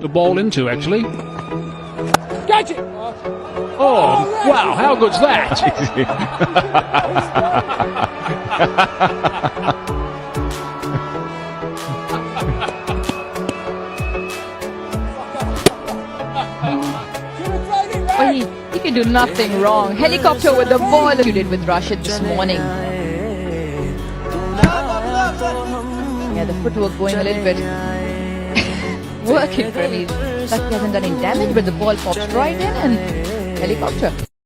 the ball into, actually. Catch it! Oh, wow, how good's that? Well, he can do nothing wrong. Helicopter with the ball you did with Rashid this morning. Yeah, the footwork going a little bit working for him. But he hasn't done any damage, but the ball pops right in and helicopter.